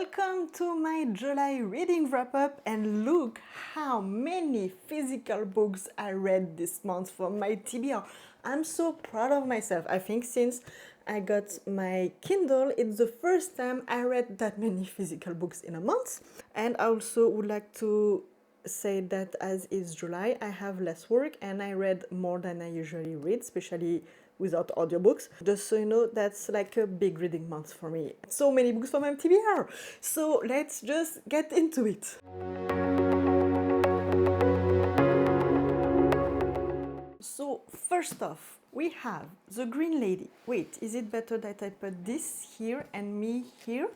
welcome to my July reading wrap-up, and look how many physical books I read this month for my TBR. I'm so proud of myself. I think since I got my Kindle, it's the first time I read that many physical books in a month. And I also would like to say that as is July, I have less work and I read more than I usually read, especially without audiobooks. Just so you know, that's like a big reading month for me. So many books from TBR. So let's just get into it. So first off, we have The Green Lady. Wait, is it better that I put this here and me here?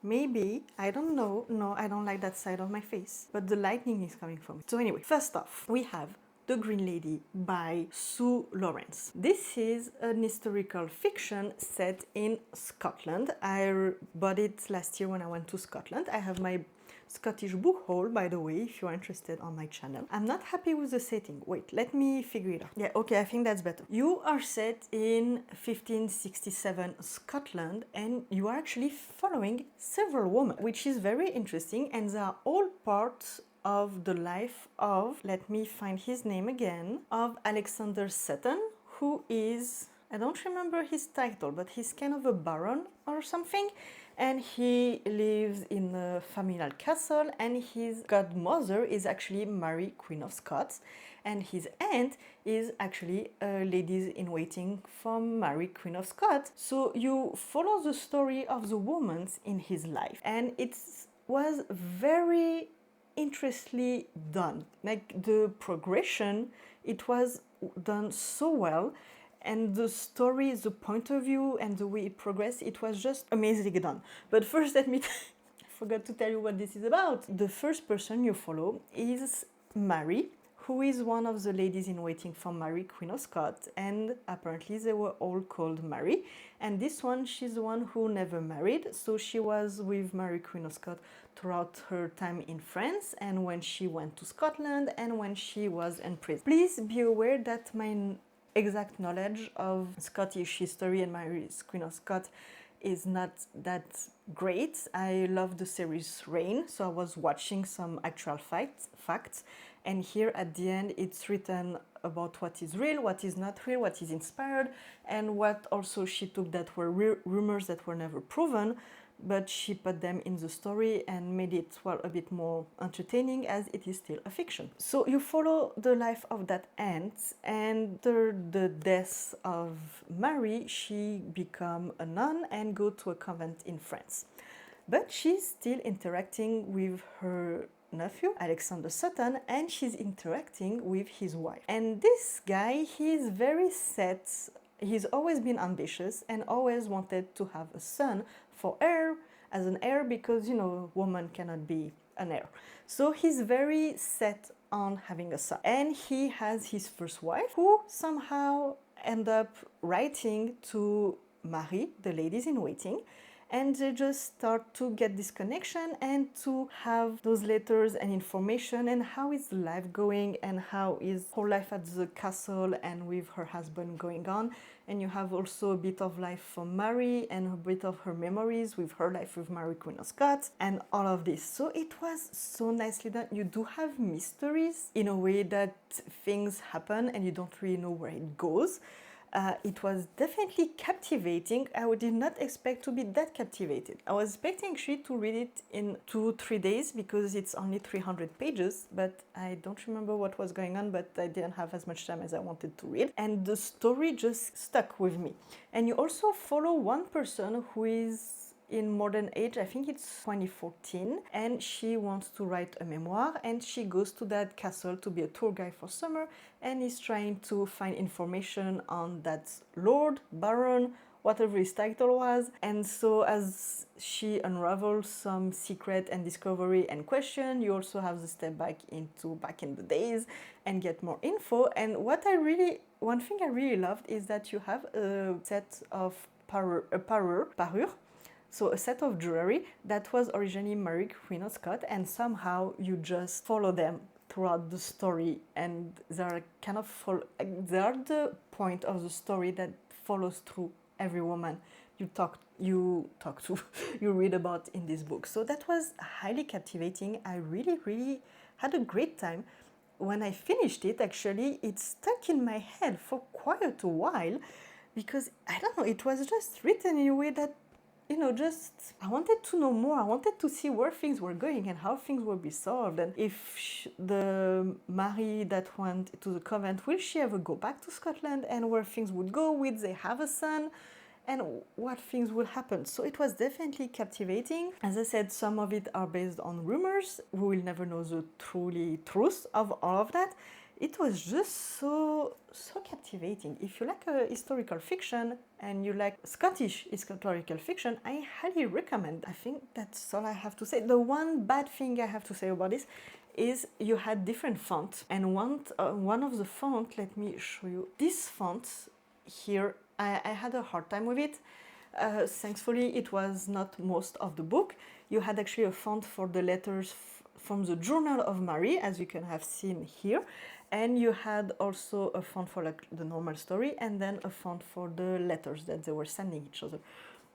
Maybe, I don't know. No, I don't like that side of my face, but the lightning is coming from it. So anyway, first off, we have The Green Lady by Sue Lawrence. This is an historical fiction set in Scotland. I bought it last year when I went to Scotland. I have my Scottish book haul, by the way, if you're interested, on my channel. I'm not happy with the setting. Wait, let me figure it out. Yeah, okay, I think that's better. You are set in 1567 Scotland, and you are actually following several women, which is very interesting, and they are all parts of the life of, let me find his name again, of Alexander Sutton, who is, I don't remember his title, but he's kind of a baron or something, and he lives in a familial castle, and his godmother is actually Mary, Queen of Scots, and his aunt is actually a ladies-in-waiting from Mary, Queen of Scots. So you follow the story of the women in his life, and it was very interestingly done. Like the progression, it was done so well, and the story, the point of view, and the way it progressed, it was just amazingly done. But first, let me I forgot to tell you what this is about. The first person you follow is Mary, who is one of the ladies-in-waiting for Mary, Queen of Scots, and apparently they were all called Mary. And this one, she's the one who never married, so she was with Mary, Queen of Scots throughout her time in France, and when she went to Scotland, and when she was in prison. Please be aware that my exact knowledge of Scottish history and Mary's Queen of Scots is not that great. I love the series Reign, so I was watching some actual facts, and here at the end it's written about what is real, what is not real, what is inspired, and what also she took that were rumors that were never proven, but she put them in the story and made it, well, a bit more entertaining, as it is still a fiction. So you follow the life of that aunt, and after the death of Mary, she become a nun and go to a convent in France. But she's still interacting with her nephew, Alexander Sutton, and she's interacting with his wife. And this guy, he's very set. He's always been ambitious and always wanted to have a son for her, as an heir, because, you know, a woman cannot be an heir. So he's very set on having a son. And he has his first wife, who somehow end up writing to Marie, the ladies-in-waiting, and they just start to get this connection and to have those letters and information, and how is life going, and how is her life at the castle and with her husband going on. And you have also a bit of life from Mary and a bit of her memories with her life with Mary, Queen of Scots, and all of this. So it was so nicely done. You do have mysteries in a way that things happen and you don't really know where it goes. It was definitely captivating. I did not expect to be that captivated. I was expecting actually to read it in 2-3 days because it's only 300 pages, but I don't remember what was going on, but I didn't have as much time as I wanted to read. And the story just stuck with me. And you also follow one person who is in modern age, I think it's 2014, and she wants to write a memoir, and she goes to that castle to be a tour guide for summer, and is trying to find information on that lord, baron, whatever his title was. And so as she unravels some secret and discovery and question, you also have the step back into back in the days and get more info. And one thing I really loved is that you have a set of parure, so a set of jewelry that was originally Mary, Queen of Scots, and somehow you just follow them throughout the story, and they are kind of they are the point of the story that follows through every woman you talk you talk to, you read about in this book. So that was highly captivating. I really, really had a great time. When I finished it, actually, it stuck in my head for quite a while because, I don't know, it was just written in a way that, just I wanted to know more. I wanted to see where things were going and how things would be solved. And if the Marie that went to the convent, will she ever go back to Scotland, and where things would go? Would they have a son? And what things will happen. So it was definitely captivating. As I said, some of it are based on rumors. We will never know the truth of all of that. It was just so captivating. If you like historical fiction and you like Scottish historical fiction, I highly recommend. I think that's all I have to say. The one bad thing I have to say about this is you had different fonts, and one of the font, let me show you, this font here, I had a hard time with it. Thankfully, it was not most of the book. You had actually a font for the letters from the Journal of Mary, as you can have seen here. And you had also a font for like the normal story, and then a font for the letters that they were sending each other.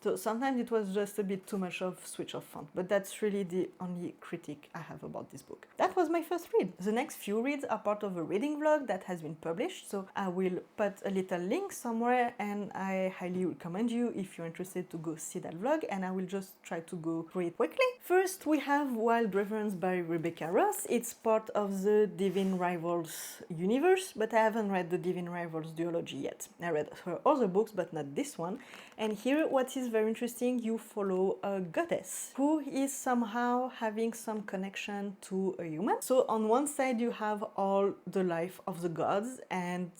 So sometimes it was just a bit too much of switch of font, but that's really the only critique I have about this book. That was my first read. The next few reads are part of a reading vlog that has been published, so I will put a little link somewhere, and I highly recommend you, if you're interested, to go see that vlog, and I will just try to go through it quickly. First, we have Wild Reverence by Rebecca Ross. It's part of the Divine Rivals universe, but I haven't read the Divine Rivals duology yet. I read her other books, but not this one. And here, what is very interesting, you follow a goddess who is somehow having some connection to a human. So on one side, you have all the life of the gods, and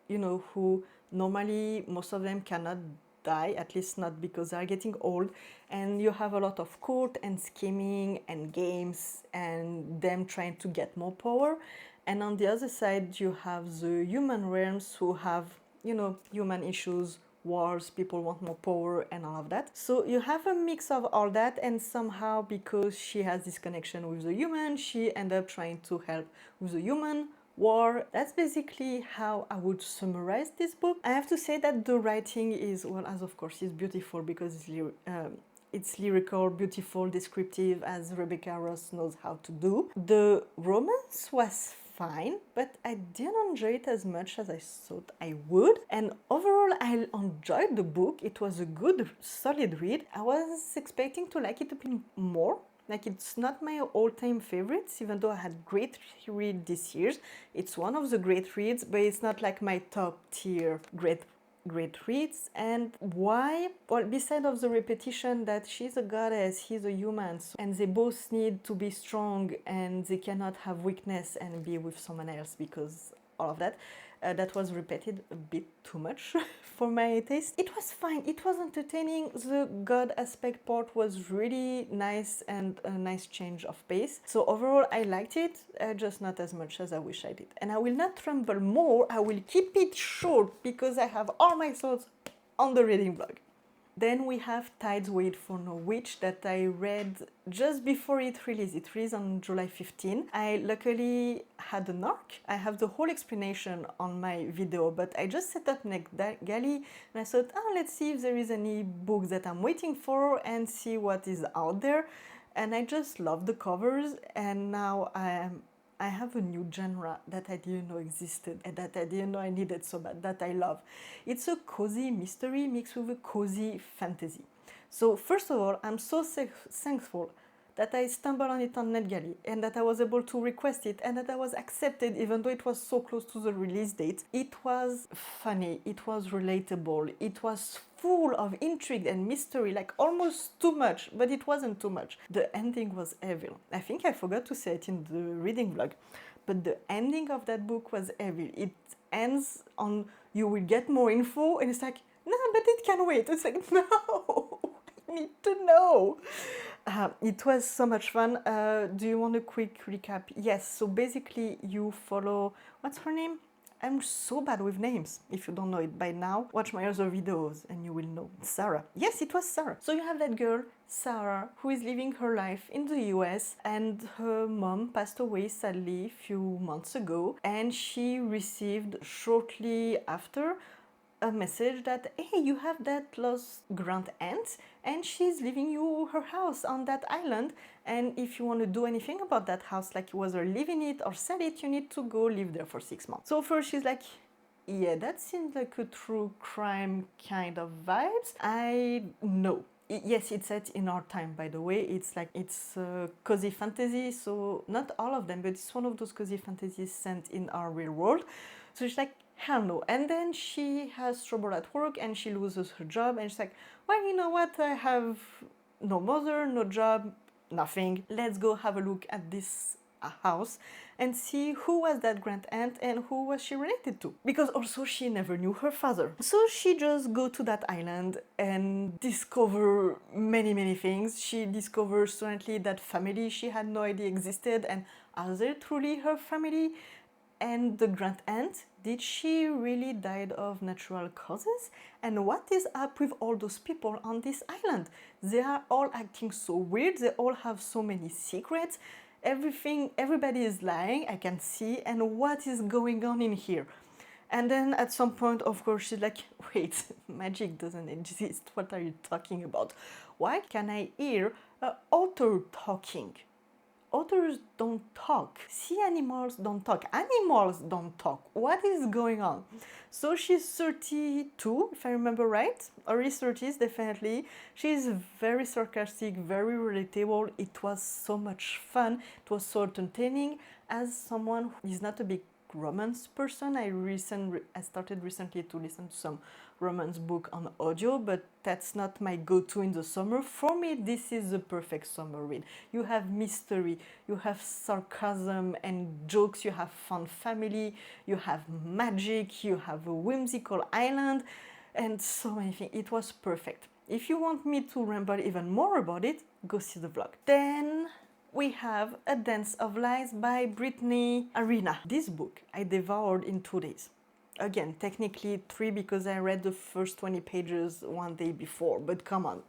who normally most of them cannot die, at least not because they are getting old, and you have a lot of court and scheming and games and them trying to get more power. And on the other side, you have the human realms who have, human issues, wars, people want more power and all of that. So you have a mix of all that, and somehow, because she has this connection with the human, she ends up trying to help with the human war. That's basically how I would summarize this book. I have to say that the writing is, well, as of course, is beautiful because it's lyrical, beautiful, descriptive, as Rebecca Ross knows how to do. The romance was fine, but I didn't enjoy it as much as I thought I would. And overall, I enjoyed the book. It was a good, solid read. I was expecting to like it a bit more. Like, it's not my all-time favorites, even though I had great read this year. It's one of the great reads, but it's not like my top tier great reads. And why? Well, beside of the repetition that she's a goddess, he's a human, and they both need to be strong and they cannot have weakness and be with someone else, because all of that, that was repeated a bit too much for my taste. It was fine, it was entertaining. The god aspect part was really nice and a nice change of pace. So overall, I liked it, just not as much as I wish I did. And I will not ramble more, I will keep it short because I have all my thoughts on the reading blog. Then we have Tides Wait for No Witch that I read just before it released. It released on July 15. I luckily had an arc. I have the whole explanation on my video, but I just set up NetGalley and I thought, let's see if there is any book that I'm waiting for and see what is out there. And I just love the covers, and now I have a new genre that I didn't know existed and that I didn't know I needed so bad, that I love. It's a cozy mystery mixed with a cozy fantasy. So first of all, I'm so thankful that I stumbled on it on NetGalley and that I was able to request it and that I was accepted even though it was so close to the release date. It was funny, it was relatable, it was full of intrigue and mystery, like almost too much, but it wasn't too much. The ending was evil. I think I forgot to say it in the reading vlog, but the ending of that book was evil. It ends on you will get more info and it's like, no, but it can wait. It's like, no, I need to know. It was so much fun. Do you want a quick recap? Yes, so basically you follow, what's her name? I'm so bad with names. If you don't know it by now, watch my other videos and you will know. Sarah. Yes, it was Sarah. So you have that girl, Sarah, who is living her life in the US, and her mom passed away sadly a few months ago, and she received shortly after a message that, hey, you have that lost grand aunt and she's leaving you her house on that island, and if you want to do anything about that house, like whether live in it or sell it, you need to go live there for 6 months. So first she's like, yeah, that seems like a true crime kind of vibes. I know. Yes, it's set in our time, by the way. It's cozy fantasy, so not all of them, but it's one of those cozy fantasies sent in our real world. So she's like, hell no. And then she has trouble at work and she loses her job, and she's like, well, you know what? I have no mother, no job, nothing. Let's go have a look at this house and see who was that grand aunt and who was she related to, because also she never knew her father. So she just go to that island and discover many things. She discovers suddenly that family she had no idea existed, and are they truly her family? And the grand aunt, did she really died of natural causes? And what is up with all those people on this island? They are all acting so weird, they all have so many secrets. Everybody is lying, I can see, and what is going on in here? And then at some point, of course, she's like, wait, magic doesn't exist, what are you talking about? Why can I hear an otter talking? Otters don't talk. Sea animals don't talk. Animals don't talk. What is going on? So she's 32, if I remember right. Early 30s, definitely. She's very sarcastic, very relatable. It was so much fun. It was so entertaining. As someone who is not a big romance person, I started recently to listen to some romance book on audio, but that's not my go-to in the summer. For me, this is the perfect summer read. You have mystery, you have sarcasm and jokes, you have fun family, you have magic, you have a whimsical island, and so many things. It was perfect. If you want me to ramble even more about it, go see the vlog. Then we have A Dance of Lies by Brittney Arena. This book I devoured in 2 days. Again, technically 3 because I read the first 20 pages one day before, but come on.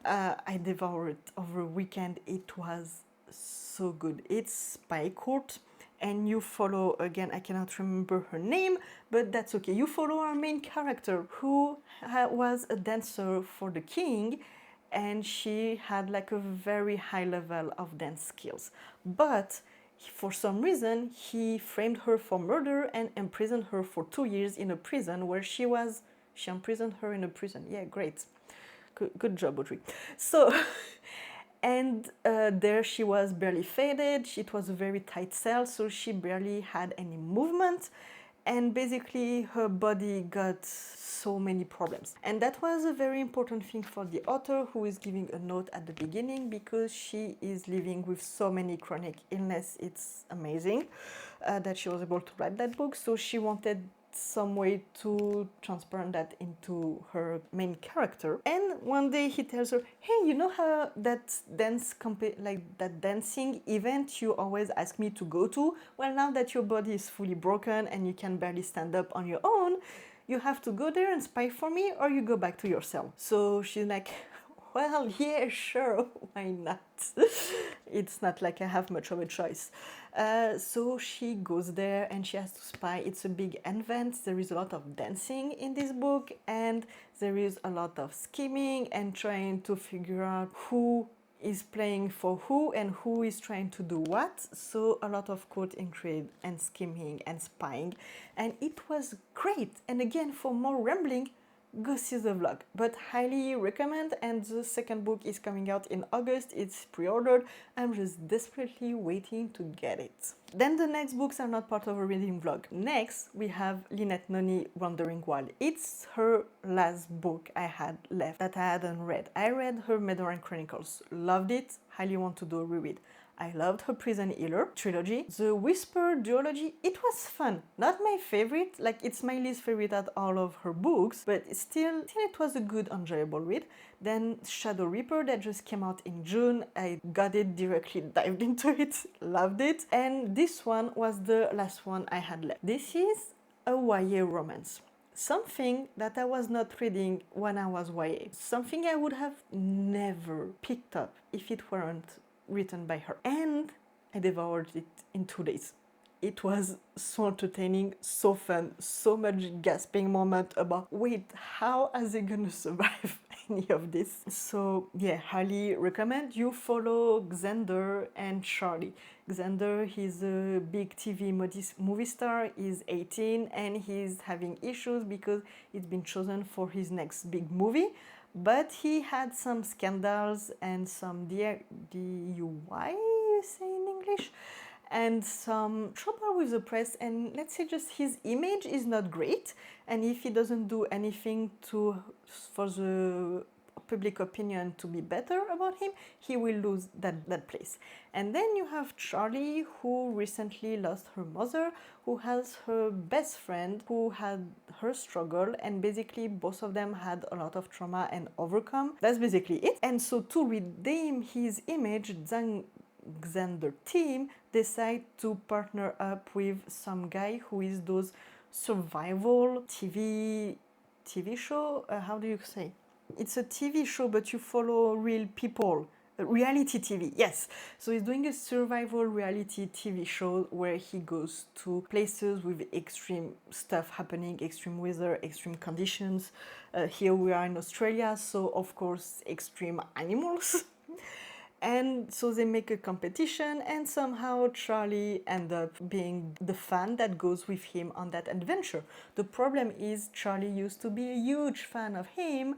I devoured it over a weekend. It was so good. It's by Court, and you follow, again, I cannot remember her name, but that's okay. You follow our main character who was a dancer for the king, and she had like a very high level of dance skills. But for some reason, he framed her for murder and imprisoned her for 2 years in a prison where she imprisoned her in a prison. Yeah, great. Good job, Audrey. So, and there she was barely faded. It was a very tight cell, so she barely had any movement. And basically her body got so many problems. And that was a very important thing for the author, who is giving a note at the beginning, because she is living with so many chronic illness. It's amazing that she was able to write that book. So she wanted some way to transparent that into her main character. And one day he tells her, hey, you know how that that dancing event you always ask me to go to? Well, now that your body is fully broken and you can barely stand up on your own, you have to go there and spy for me, or you go back to your cell. So she's like, well, yeah, sure, why not? It's not like I have much of a choice. So she goes there and she has to spy. It's a big event. There is a lot of dancing in this book, and there is a lot of scheming and trying to figure out who is playing for who and who is trying to do what. So a lot of caught intrigue and scheming and spying, and it was great. And again, for more rambling, go see the vlog, but highly recommend. And the second book is coming out in August. It's pre-ordered. I'm just desperately waiting to get it. Then the next books are not part of a reading vlog. Next, we have Lynette Noni, Wandering Wild. It's her last book I had left that I hadn't read. I read her Mediterranean Chronicles, loved it, highly want to do a reread. I loved her Prison Healer trilogy. The Whisper duology, it was fun. Not my favorite, like it's my least favorite at all of her books, but still it was a good, enjoyable read. Then Shadow Reaper that just came out in June. I got it directly, dived into it, loved it. And this one was the last one I had left. This is a YA romance. Something that I was not reading when I was YA. Something I would have never picked up if it weren't written by her. And I devoured it in 2 days. it was so entertaining, so fun, so much gasping moment about, wait, how are they gonna survive any of this? So yeah, highly recommend you follow Xander and Charlie. Xander, he's a big TV movie star, he's 18 and he's having issues because he's been chosen for his next big movie. But he had some scandals and some DUI, you say in English, and some trouble with the press, and let's say just his image is not great, and if he doesn't do anything for the public opinion to be better about him, he will lose that place. And then you have Charlie, who recently lost her mother, who has her best friend who had her struggle, and basically both of them had a lot of trauma and overcome. That's basically it. And so to redeem his image, Xander team decide to partner up with some guy who is those survival TV show. How do you say? It's a TV show, but you follow real people. Reality TV, yes. So he's doing a survival reality TV show where he goes to places with extreme stuff happening, extreme weather, extreme conditions. Here we are in Australia, so of course extreme animals. And so they make a competition, and somehow Charlie ends up being the fan that goes with him on that adventure. The problem is Charlie used to be a huge fan of him,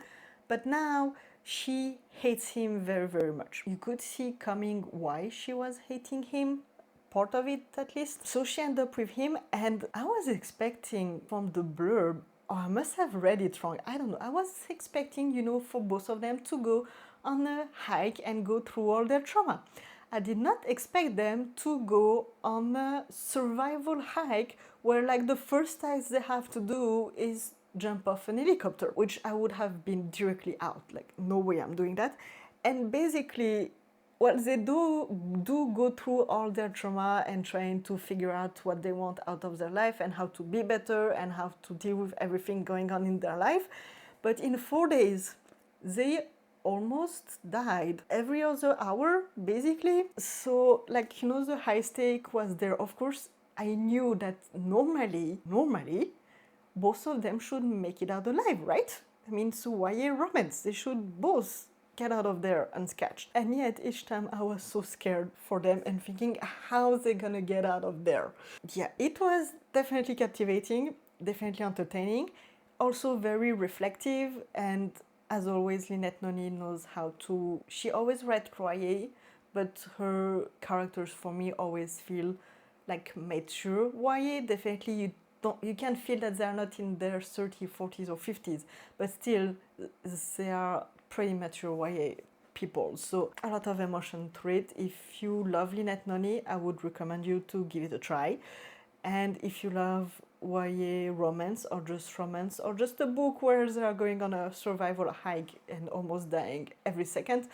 but now she hates him very, very much. You could see coming why she was hating him, part of it at least. So she ended up with him, and I was expecting from the blurb, or I must have read it wrong, I don't know. I was expecting, for both of them to go on a hike and go through all their trauma. I did not expect them to go on a survival hike where like the first task they have to do is jump off an helicopter, which I would have been directly out, like no way I'm doing that. And basically what they do go through all their trauma and trying to figure out what they want out of their life and how to be better and how to deal with everything going on in their life. But in 4 days, they almost died every other hour, basically. So, the high stake was there. Of course, I knew that normally, both of them should make it out alive, right? I mean, so YA romance, they should both get out of there unscathed. And yet, each time I was so scared for them and thinking, how are they gonna get out of there? Yeah, it was definitely captivating, definitely entertaining, also very reflective, and as always, Lynette Noni knows how to... She always writes YA, but her characters for me always feel like mature YA. Definitely you can feel that they're not in their 30s, 40s or 50s, but still they are pretty mature YA people. So a lot of emotion to it. If you love Lynette Noni, I would recommend you to give it a try. And if you love YA romance or just a book where they are going on a survival hike and almost dying every second,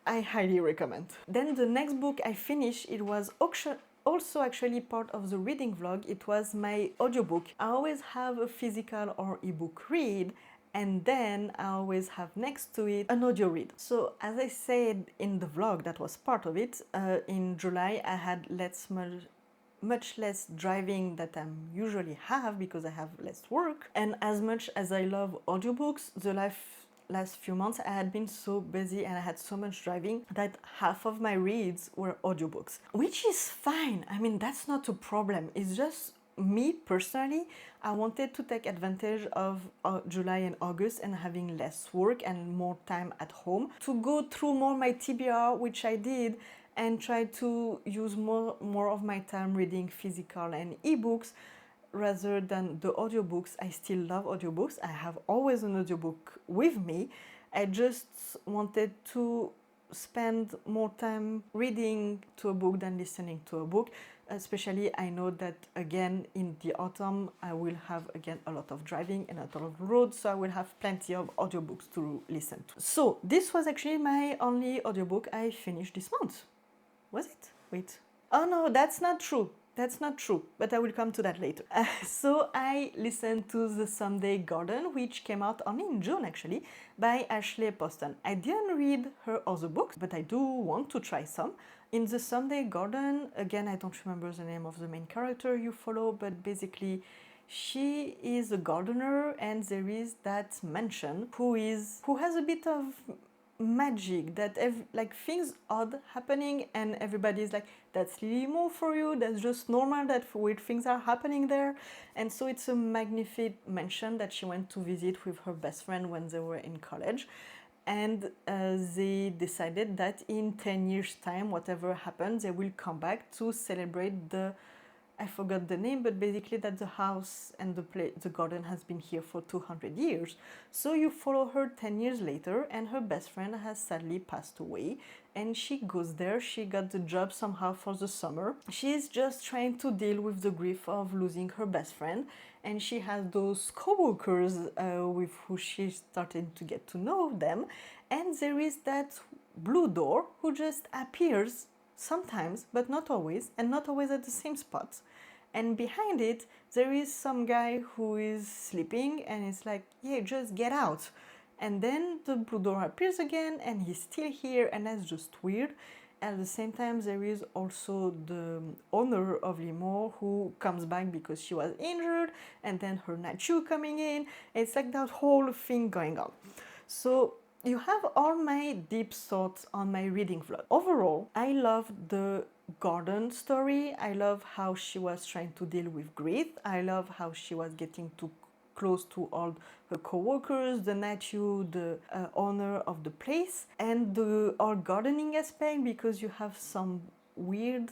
I highly recommend. Then the next book I finished, it was also actually part of the reading vlog. It was my audiobook. I always have a physical or ebook read, and then I always have next to it an audio read. So as I said in the vlog that was part of it, in July I had much less driving that I usually have because I have less work. And as much as I love audiobooks, the last few months I had been so busy and I had so much driving that half of my reads were audiobooks, which is fine. I mean, that's not a problem. It's just me personally, I wanted to take advantage of July and August and having less work and more time at home to go through more my TBR, which I did, and try to use more of my time reading physical and ebooks rather than the audiobooks. I still love audiobooks. I have always an audiobook with me. I just wanted to spend more time reading to a book than listening to a book. Especially, I know that again in the autumn I will have again a lot of driving and a lot of road, so I will have plenty of audiobooks to listen to. So this was actually my only audiobook I finished this month. Was it? Wait. Oh no, that's not true. That's not true, but I will come to that later. So I listened to The Someday Garden, which came out only in June actually, by Ashley Poston. I didn't read her other books, but I do want to try some. In The Someday Garden, again, I don't remember the name of the main character you follow, but basically she is a gardener, and there is that mansion who has a bit of magic, that like things odd happening, and everybody's like, that's really more for you, that's just normal that weird things are happening there. And so it's a magnificent mansion that she went to visit with her best friend when they were in college. And they decided that in 10 years time, whatever happens, they will come back to celebrate I forgot the name, but basically that the house and the garden has been here for 200 years. So you follow her 10 years later, and her best friend has sadly passed away, and she goes there. She got the job somehow for the summer. She's just trying to deal with the grief of losing her best friend, and she has those co-workers with who she started to get to know them, and there is that blue door who just appears sometimes, but not always, and not always at the same spot. And behind it, there is some guy who is sleeping, and it's like, yeah, just get out. And then the blue door appears again, and he's still here, and that's just weird. At the same time, there is also the owner of Limor who comes back because she was injured, and then her Nachu coming in. It's like that whole thing going on. So you have all my deep thoughts on my reading vlog. Overall, I love the garden story. I love how she was trying to deal with grief. I love how she was getting too close to all her co-workers, the Nachu, the owner of the place, and the all gardening aspect, because you have some weird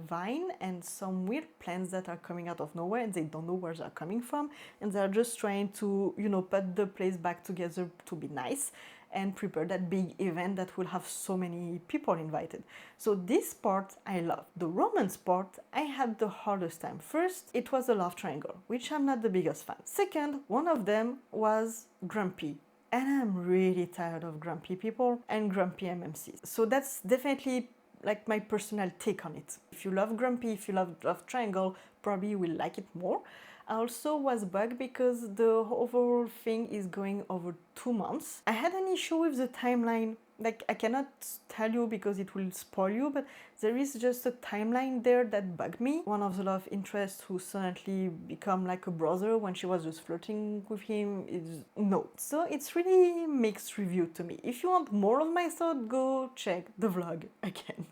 vine and some weird plants that are coming out of nowhere, and they don't know where they're coming from, and they're just trying to, put the place back together to be nice and prepare that big event that will have so many people invited. So this part I love. The romance part, I had the hardest time. First, it was a love triangle, which I'm not the biggest fan. Second, one of them was grumpy, and I'm really tired of grumpy people and grumpy MMCs. So that's definitely like my personal take on it. If you love grumpy, if you love love triangle, probably you will like it more. I also was bugged because the overall thing is going over 2 months. I had an issue with the timeline. Like, I cannot tell you because it will spoil you, but there is just a timeline there that bugged me. One of the love interests who suddenly become like a brother when she was just flirting with him is no. So it's really mixed review to me. If you want more of my thought, go check the vlog again.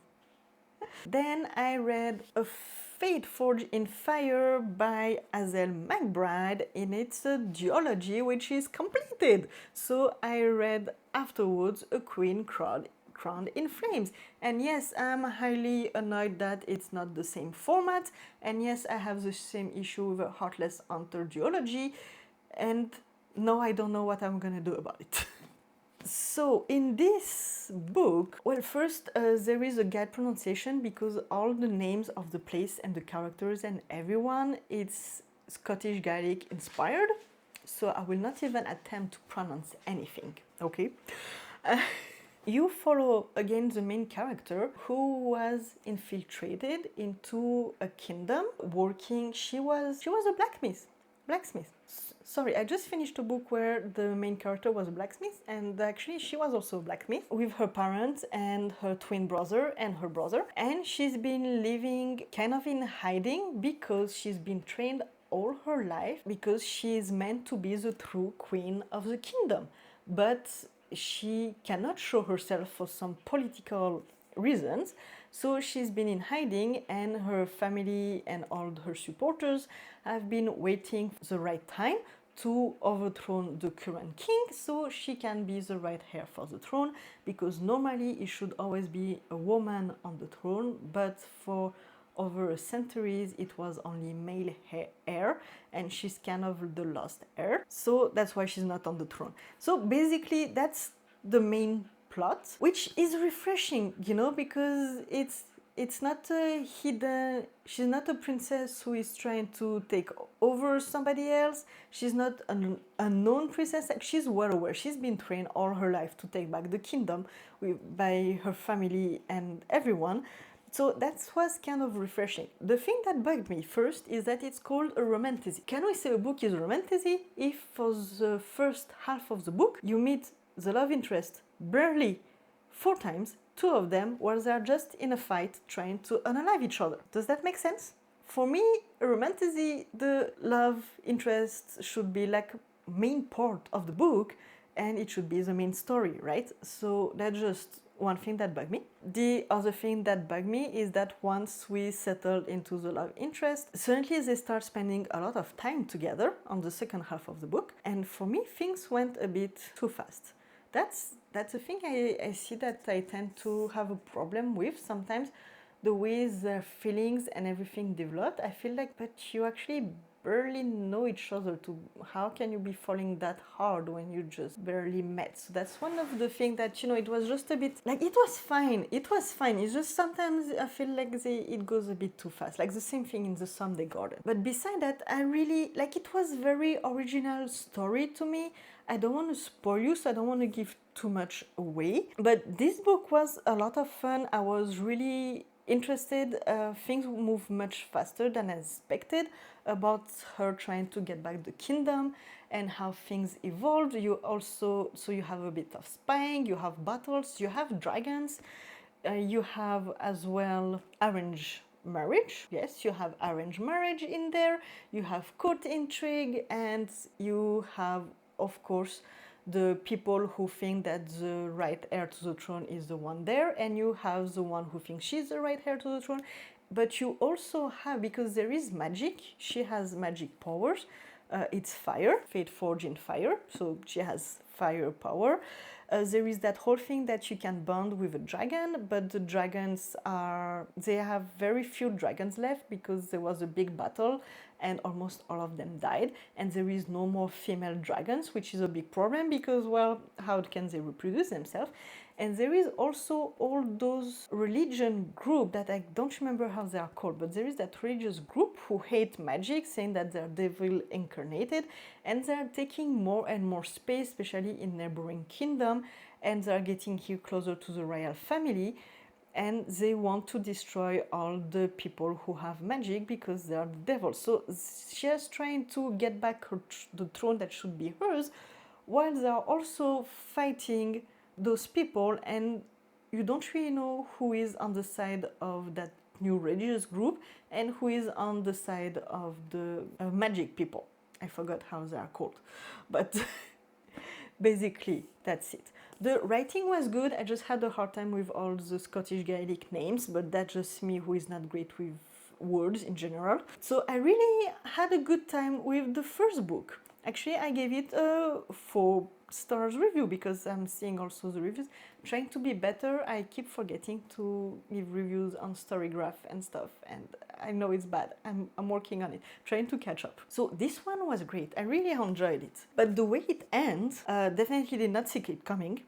Then I read A Fate Forged in Fire by Hazel McBride in its duology, which is completed. So I read afterwards A Queen Crowned in Flames. And yes, I'm highly annoyed that it's not the same format. And yes, I have the same issue with a Heartless Hunter duology. And no, I don't know what I'm gonna do about it. So in this book, well, first there is a guide pronunciation because all the names of the place and the characters and everyone, it's Scottish Gaelic inspired. So I will not even attempt to pronounce anything, okay? You follow again the main character who was infiltrated into a kingdom working. She was a blacksmith. Sorry, I just finished a book where the main character was a blacksmith, and actually she was also a blacksmith with her parents and her twin brother and her brother. And she's been living kind of in hiding because she's been trained all her life because she is meant to be the true queen of the kingdom. But she cannot show herself for some political reasons. So she's been in hiding, and her family and all her supporters have been waiting for the right time to overthrow the current king so she can be the right heir for the throne, because normally it should always be a woman on the throne, but for over centuries it was only male heir, and she's kind of the lost heir, so that's why she's not on the throne. So basically that's the main plot, which is refreshing, because it's not a hidden, she's not a princess who is trying to take over somebody else. She's not an unknown princess. She's well aware. She's been trained all her life to take back the kingdom by her family and everyone. So that was kind of refreshing. The thing that bugged me first is that it's called a romantasy. Can we say a book is a romantasy if for the first half of the book you meet the love interest barely 4 times, 2 of them where they're just in a fight trying to unalive each other? Does that make sense? For me, a romantasy, the love interest should be like main part of the book and it should be the main story, right? So that's just one thing that bugged me. The other thing that bugged me is that once we settled into the love interest, suddenly they start spending a lot of time together on the second half of the book, and for me things went a bit too fast. That's a thing I see that I tend to have a problem with sometimes, the way their feelings and everything developed. I feel like, but you actually barely know each other. To how can you be falling that hard when you just barely met? So that's one of the things that, you know, it was just a bit like, it was fine, it's just sometimes I feel like it goes a bit too fast, like the same thing in the Sunday Garden. But beside that, I really like, it was very original story to me. I don't want to spoil you, so I don't want to give too much away, but this book was a lot of fun. I was really interested. Things move much faster than I expected about her trying to get back the kingdom and how things evolved. You also, so you have a bit of spying, you have battles, you have dragons, you have as well arranged marriage. Yes, you have arranged marriage in there, you have court intrigue, and you have, of course, the people who think that the right heir to the throne is the one there, and you have the one who thinks she's the right heir to the throne. But you also have, because there is magic, she has magic powers. It's fire, fate forged in fire, so she has fire power. There is that whole thing that you can bond with a dragon, but the dragons they have very few dragons left because there was a big battle and almost all of them died, and there is no more female dragons, which is a big problem because, well, how can they reproduce themselves? And there is also all those religion group that I don't remember how they are called, but there is that religious group who hate magic, saying that they're devil incarnated, and they're taking more and more space, especially in neighboring kingdom, and they're getting here closer to the royal family, and they want to destroy all the people who have magic because they are the devil. So she's trying to get back the throne that should be hers, while they are also fighting those people, and you don't really know who is on the side of that new religious group and who is on the side of the magic people. I forgot how they are called, but basically that's it. The writing was good. I just had a hard time with all the Scottish Gaelic names, but that's just me who is not great with words in general. So I really had a good time with the first book. Actually, I gave it a 4 stars review because I'm seeing also the reviews. Trying to be better, I keep forgetting to leave reviews on Storygraph and stuff, and I know it's bad. I'm working on it, trying to catch up. So this one was great. I really enjoyed it. But the way it ends, definitely did not see it coming,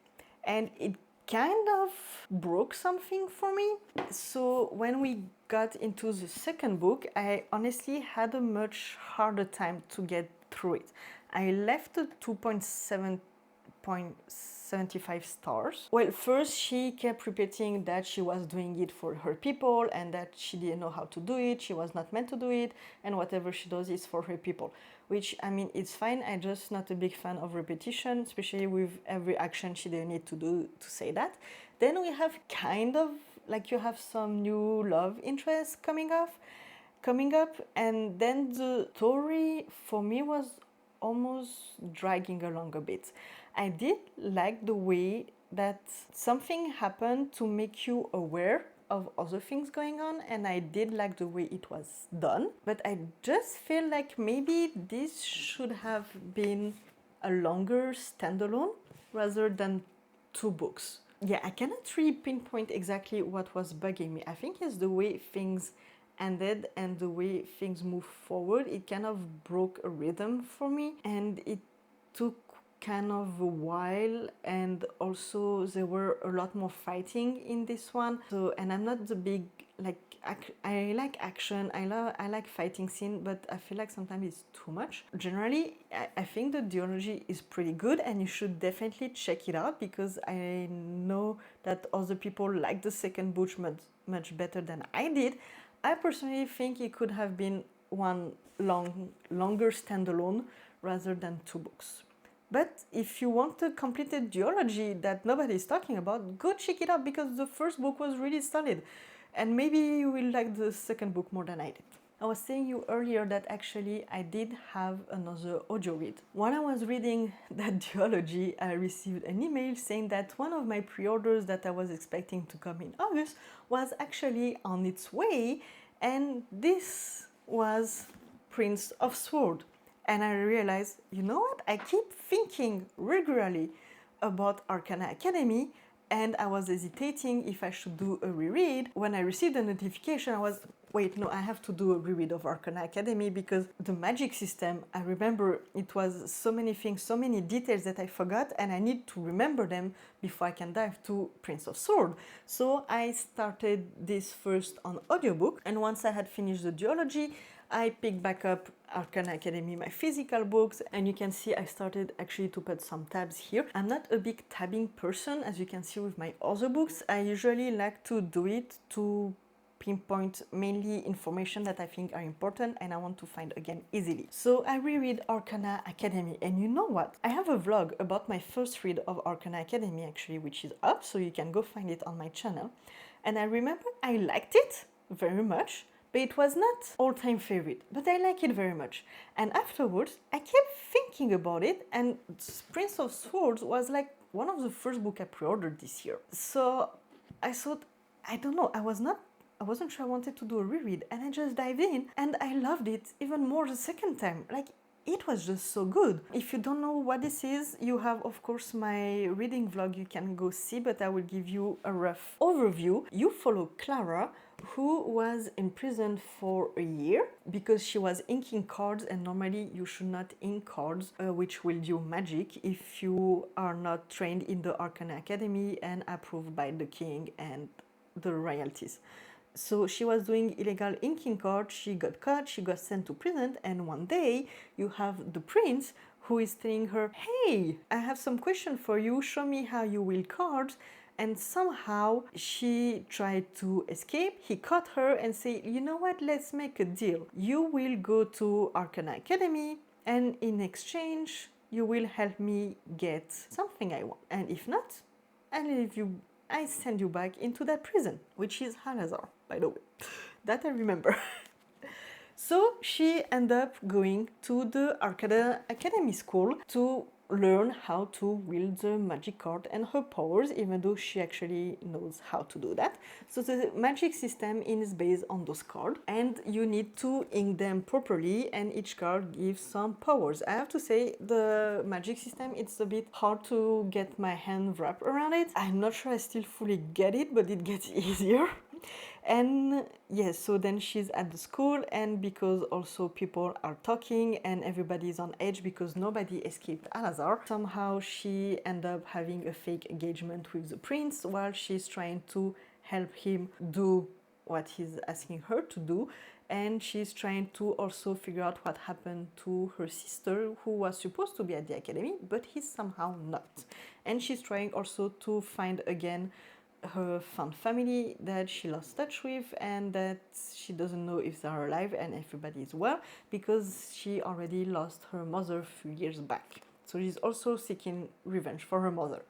and it kind of broke something for me. So when we got into the second book, I honestly had a much harder time to get through it. I left a 2.75 stars. Well, first she kept repeating that she was doing it for her people and that she didn't know how to do it, she was not meant to do it, and whatever she does is for her people. Which, I mean, it's fine, I'm just not a big fan of repetition, especially with every action she didn't need to do to say that. Then we have kind of, like, you have some new love interests coming up, and then the story for me was almost dragging along a bit. I did like the way that something happened to make you aware of other things going on, and I did like the way it was done, but I just feel like maybe this should have been a longer standalone rather than 2 books. Yeah, I cannot really pinpoint exactly what was bugging me. I think it's the way things ended and the way things move forward. It kind of broke a rhythm for me, and it took kind of wild, and also there were a lot more fighting in this one. So, and I'm not the big like I like action, I like fighting scene, but I feel like sometimes it's too much. Generally, I think the duology is pretty good, and you should definitely check it out, because I know that other people like the second book much better than I did. I personally think it could have been one longer standalone rather than 2 books. But if you want a completed duology that nobody is talking about, go check it out, because the first book was really solid. And maybe you will like the second book more than I did. I was saying you earlier that actually I did have another audio read. When I was reading that duology, I received an email saying that one of my pre-orders that I was expecting to come in August was actually on its way, and this was Prince of Sword. And I realized, you know what? I keep thinking regularly about Arcana Academy, and I was hesitating if I should do a reread. When I received the notification, I was, wait, no, I have to do a reread of Arcana Academy, because the magic system, I remember it was so many things, so many details that I forgot, and I need to remember them before I can dive to Prince of Sword. So I started this first on audiobook, and once I had finished the duology, I picked back up Arcana Academy, my physical books, and you can see I started actually to put some tabs here. I'm not a big tabbing person, as you can see with my other books. I usually like to do it to pinpoint mainly information that I think are important and I want to find again easily. So I reread Arcana Academy, and you know what? I have a vlog about my first read of Arcana Academy actually, which is up, so you can go find it on my channel. And I remember I liked it very much, but it was not all-time favorite, but I like it very much. And afterwards, I kept thinking about it, and Prince of Swords was like one of the first books I pre-ordered this year. So I thought, I don't know, I wasn't sure I wanted to do a reread, and I just dived in, and I loved it even more the second time. Like, it was just so good. If you don't know what this is, you have, of course, my reading vlog you can go see, but I will give you a rough overview. You follow Clara, who was imprisoned for a year because she was inking cards, and normally you should not ink cards which will do magic if you are not trained in the Arcana Academy and approved by the king and the royalties. So she was doing illegal inking cards, she got caught, she got sent to prison, and one day you have the prince who is telling her, hey, I have some question for you, show me how you will cards. And somehow she tried to escape. He caught her and said, you know what, let's make a deal. You will go to Arcana Academy, and in exchange, you will help me get something I want. And if not, I send you back into that prison, which is Halazar, by the way. That I remember. So she ended up going to the Arcana Academy school to learn how to wield the magic card and her powers, even though she actually knows how to do that. So the magic system is based on those cards, and you need to ink them properly, and each card gives some powers. I have to say, the magic system, it's a bit hard to get my hand wrapped around it. I'm not sure I still fully get it, but it gets easier. And yes, so then she's at the school, and because also people are talking and everybody is on edge because nobody escaped Alazar, somehow she ended up having a fake engagement with the prince while she's trying to help him do what he's asking her to do. And she's trying to also figure out what happened to her sister, who was supposed to be at the academy, but he's somehow not. And she's trying also to find again her found family that she lost touch with, and that she doesn't know if they're alive and everybody is well, because she already lost her mother a few years back. So she's also seeking revenge for her mother.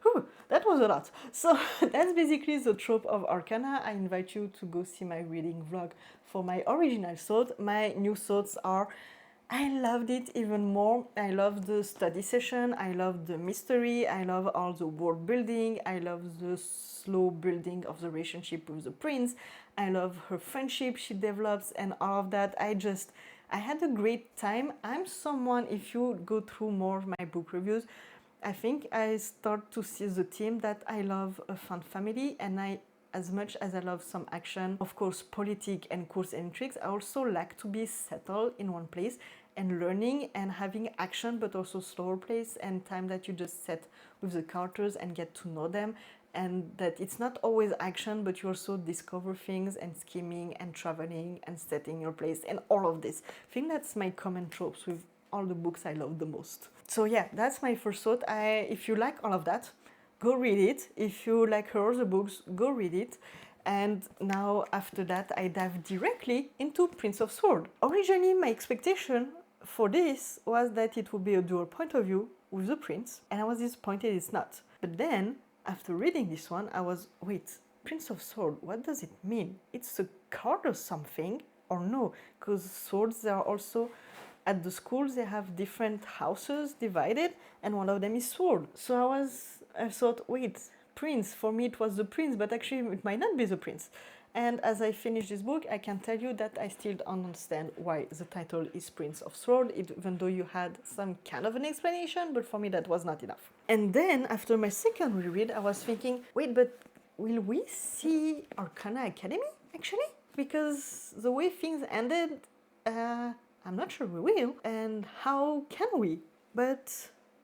Whew, that was a lot. So that's basically the trope of Arcana. I invite you to go see my reading vlog for my original thoughts. My new thoughts are, I loved it even more. I love the study session, I love the mystery, I love all the world building, I love the slow building of the relationship with the prince, I love her friendship she develops and all of that. I had a great time. I'm someone, if you go through more of my book reviews, I think I start to see the theme that I love a fun family, and as much as I love some action, of course, politic and course intrigues, I also like to be settled in one place. and learning and having action, but also slower pace and time that you just set with the characters and get to know them, and that it's not always action, but you also discover things and scheming and traveling and setting your place and all of this. I think that's my common tropes with all the books I love the most. So yeah, that's my first thought. If you like all of that, go read it. If you like her other books, go read it. And now after that, I dive directly into Prince of Swords. Originally, my expectation for this was that it would be a dual point of view with the prince, and I was disappointed it's not. But then, after reading this one, I was, wait, Prince of Swords, what does it mean? It's a card or something? Or no? Because swords, they are also, at the schools, they have different houses divided, and one of them is sword. So I thought, wait, prince, for me it was the prince, but actually it might not be the prince. And as I finish this book, I can tell you that I still don't understand why the title is Prince of Swords, even though you had some kind of an explanation, but for me that was not enough. And then after my second reread, I was thinking, wait, but will we see Arcana Academy actually? Because the way things ended, I'm not sure we will. And how can we? But,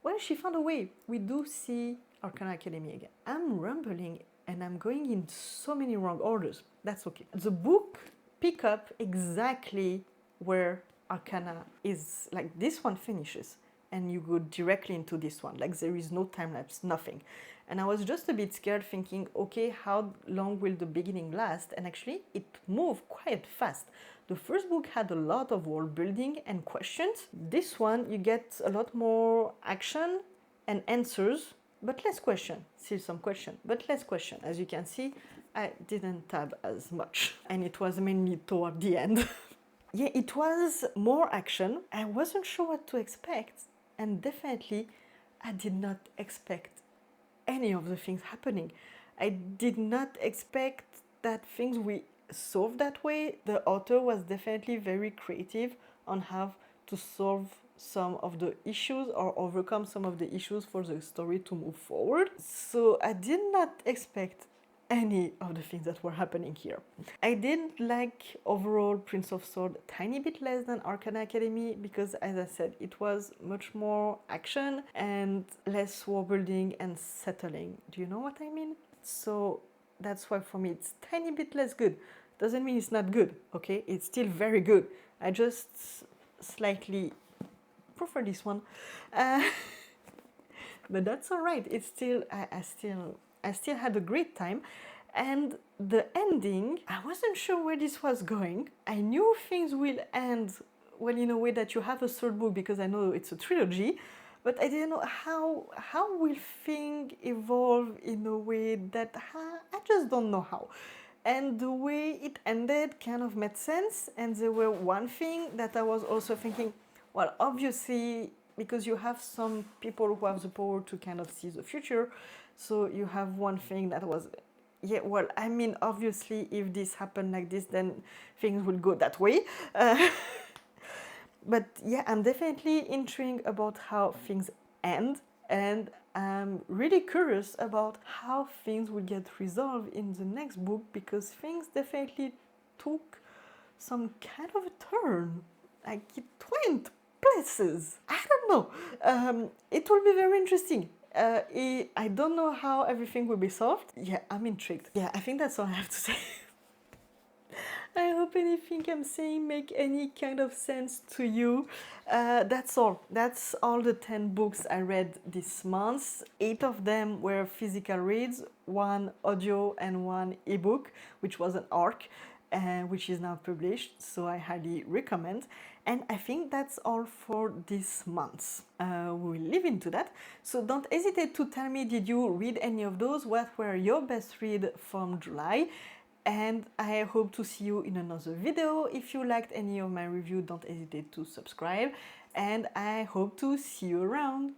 well, she found a way. We do see Arcana Academy again. I'm rambling and I'm going in so many wrong orders. That's okay. The book pick up exactly where Arcana is, like this one finishes and you go directly into this one. Like there is no time lapse, nothing. And I was just a bit scared thinking, okay, how long will the beginning last? And actually it moved quite fast. The first book had a lot of world building and questions. This one, you get a lot more action and answers, but less question. Still some question, but less question. As you can see, I didn't tab as much. And it was mainly toward the end. Yeah, it was more action. I wasn't sure what to expect. And definitely, I did not expect any of the things happening. I did not expect that things we solved that way. The author was definitely very creative on how to solve some of the issues or overcome some of the issues for the story to move forward. So I did not expect any of the things that were happening here. I did like overall Prince of Swords a tiny bit less than Arcana Academy because, as I said, it was much more action and less world building and settling. Do you know what I mean? So that's why for me it's tiny bit less good. Doesn't mean it's not good, okay? It's still very good. I just slightly prefer this one. But that's all right. It's still, I still had a great time. And the ending, I wasn't sure where this was going. I knew things will end, well, in a way that you have a third book because I know it's a trilogy, but I didn't know how will things evolve in a way that I just don't know how. And the way it ended kind of made sense. And there were one thing that I was also thinking, well, obviously, because you have some people who have the power to kind of see the future. So you have one thing that was, yeah, well, I mean, obviously, if this happened like this, then things will go that way. But yeah, I'm definitely intrigued about how things end. And I'm really curious about how things will get resolved in the next book because things definitely took some kind of a turn. Like it went places. I don't know. It will be very interesting. I don't know how everything will be solved. Yeah, I'm intrigued. Yeah, I think that's all I have to say. I hope anything I'm saying make any kind of sense to you. That's all. That's all the 10 books I read this month. 8 of them were physical reads, 1 audio and 1 ebook, which was an ARC, which is now published, so I highly recommend. And I think that's all for this month. We will live into that. So don't hesitate to tell me, did you read any of those? What were your best read from July? And I hope to see you in another video. If you liked any of my review, don't hesitate to subscribe. And I hope to see you around.